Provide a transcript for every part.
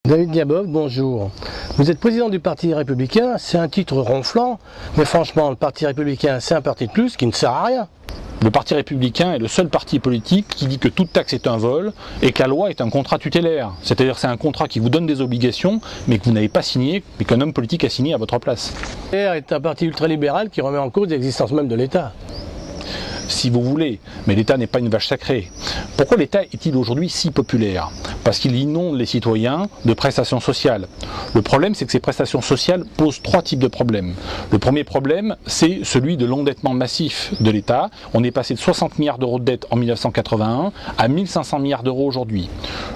David Diabov, bonjour. Vous êtes président du Parti républicain, c'est un titre ronflant, mais franchement, le Parti républicain, c'est un parti de plus qui ne sert à rien. Le Parti républicain est le seul parti politique qui dit que toute taxe est un vol et que la loi est un contrat tutélaire. C'est-à-dire que c'est un contrat qui vous donne des obligations, mais que vous n'avez pas signé, mais qu'un homme politique a signé à votre place. LR est un parti ultralibéral qui remet en cause l'existence même de l'État. Si vous voulez, mais l'État n'est pas une vache sacrée. Pourquoi l'État est-il aujourd'hui si populaire? Parce qu'il inonde les citoyens de prestations sociales. Le problème, c'est que ces prestations sociales posent trois types de problèmes. Le premier problème, c'est celui de l'endettement massif de l'État. On est passé de 60 milliards d'euros de dette en 1981 à 1500 milliards d'euros aujourd'hui.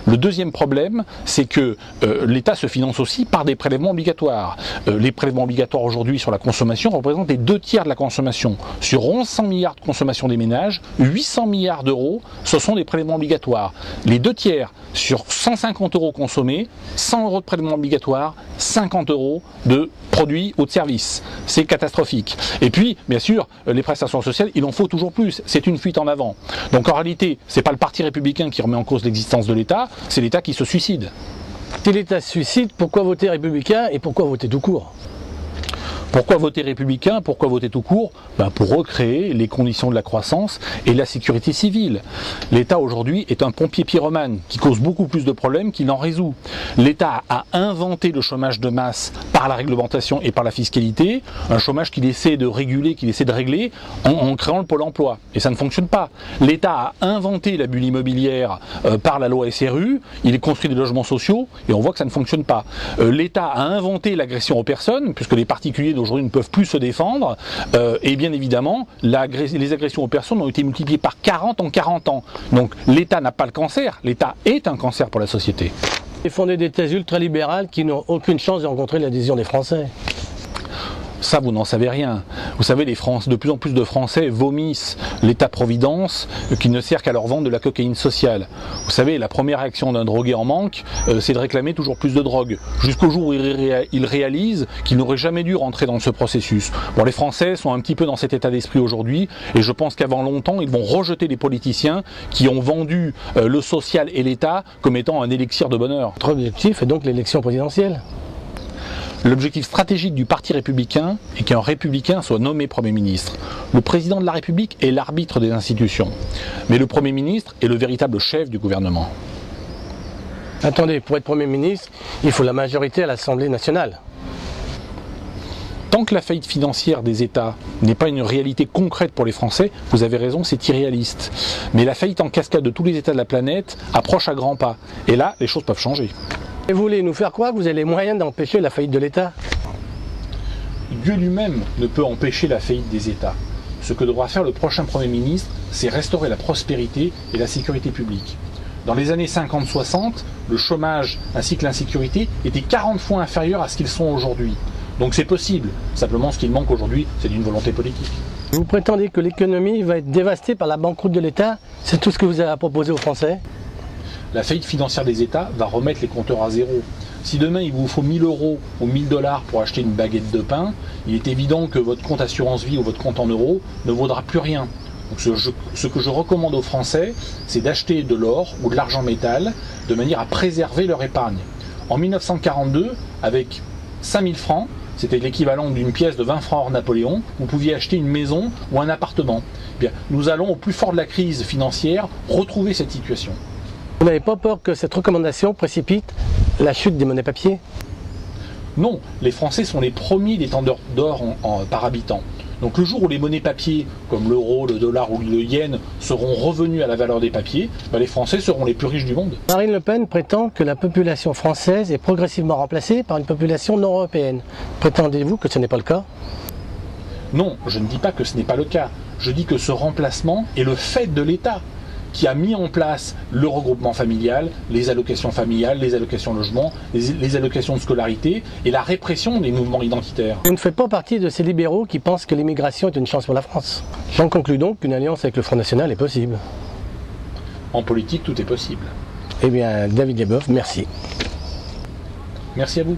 Le deuxième problème, c'est que l'État se finance aussi par des prélèvements obligatoires. Les prélèvements obligatoires aujourd'hui sur la consommation représentent les 2/3 de la consommation. Sur 1100 milliards de consommation des ménages, 800 milliards d'euros, ce sont des prélèvements obligatoires. Les 2/3 sur 150 euros consommés, 100 euros de prélèvements obligatoires, 50 euros de produits ou de services. C'est catastrophique. Et puis, bien sûr, les prestations sociales, il en faut toujours plus. C'est une fuite en avant. Donc en réalité, c'est pas le Parti républicain qui remet en cause l'existence de l'État, c'est l'État qui se suicide. Si l'État se suicide, pourquoi voter républicain et pourquoi voter tout court ? Pourquoi voter républicain? Pourquoi voter tout court? Pour recréer les conditions de la croissance et de la sécurité civile. L'État aujourd'hui est un pompier pyromane qui cause beaucoup plus de problèmes qu'il n'en résout. L'État a inventé le chômage de masse par la réglementation et par la fiscalité, un chômage qu'il essaie de réguler, qu'il essaie de régler en créant le pôle emploi. Et ça ne fonctionne pas. L'État a inventé la bulle immobilière par la loi SRU, il construit des logements sociaux et on voit que ça ne fonctionne pas. L'État a inventé l'agression aux personnes, puisque les particuliers d'aujourd'hui ne peuvent plus se défendre, et bien évidemment, les agressions aux personnes ont été multipliées par 40 en 40 ans. Donc l'État n'a pas le cancer, l'État est un cancer pour la société. Et fonder des thèses ultralibérales qui n'ont aucune chance de rencontrer l'adhésion des Français. Ça, vous n'en savez rien. Vous savez, de plus en plus de Français vomissent l'État-providence qui ne sert qu'à leur vendre de la cocaïne sociale. Vous savez, la première réaction d'un drogué en manque, c'est de réclamer toujours plus de drogue, jusqu'au jour où il réalise qu'il n'aurait jamais dû rentrer dans ce processus. Bon, les Français sont un petit peu dans cet état d'esprit aujourd'hui, et je pense qu'avant longtemps, ils vont rejeter les politiciens qui ont vendu le social et l'État comme étant un élixir de bonheur. Votre objectif est donc l'élection présidentielle. L'objectif stratégique du Parti républicain est qu'un républicain soit nommé Premier ministre. Le président de la République est l'arbitre des institutions, mais le Premier ministre est le véritable chef du gouvernement. Attendez, pour être Premier ministre, il faut la majorité à l'Assemblée nationale. Tant que la faillite financière des États n'est pas une réalité concrète pour les Français, vous avez raison, c'est irréaliste. Mais la faillite en cascade de tous les États de la planète approche à grands pas. Et là, les choses peuvent changer. Et vous voulez nous faire croire que vous avez les moyens d'empêcher la faillite de l'État? Dieu lui-même ne peut empêcher la faillite des États. Ce que devra faire le prochain Premier ministre, c'est restaurer la prospérité et la sécurité publique. Dans les années 50-60, le chômage ainsi que l'insécurité étaient 40 fois inférieurs à ce qu'ils sont aujourd'hui. Donc c'est possible. Simplement, ce qu'il manque aujourd'hui, c'est d'une volonté politique. Vous prétendez que l'économie va être dévastée par la banqueroute de l'État? C'est tout ce que vous avez à proposer aux Français? La faillite financière des États va remettre les compteurs à zéro. Si demain il vous faut 1000 euros ou 1000 $ pour acheter une baguette de pain, il est évident que votre compte assurance vie ou votre compte en euros ne vaudra plus rien. Donc ce que je recommande aux Français, c'est d'acheter de l'or ou de l'argent métal de manière à préserver leur épargne. En 1942, avec 5000 francs, c'était l'équivalent d'une pièce de 20 francs hors Napoléon, vous pouviez acheter une maison ou un appartement. Eh bien, nous allons, au plus fort de la crise financière, retrouver cette situation. Vous n'avez pas peur que cette recommandation précipite la chute des monnaies papier? Non, les Français sont les premiers détenteurs d'or par habitant. Donc le jour où les monnaies papier, comme l'euro, le dollar ou le yen, seront revenus à la valeur des papiers, les Français seront les plus riches du monde. Marine Le Pen prétend que la population française est progressivement remplacée par une population non européenne. Prétendez-vous que ce n'est pas le cas? Non, je ne dis pas que ce n'est pas le cas. Je dis que ce remplacement est le fait de l'État, qui a mis en place le regroupement familial, les allocations familiales, les allocations logement, les allocations de scolarité et la répression des mouvements identitaires. Vous ne faites pas partie de ces libéraux qui pensent que l'immigration est une chance pour la France. J'en conclus donc qu'une alliance avec le Front National est possible. En politique, tout est possible. Eh bien, David Diabov, merci. Merci à vous.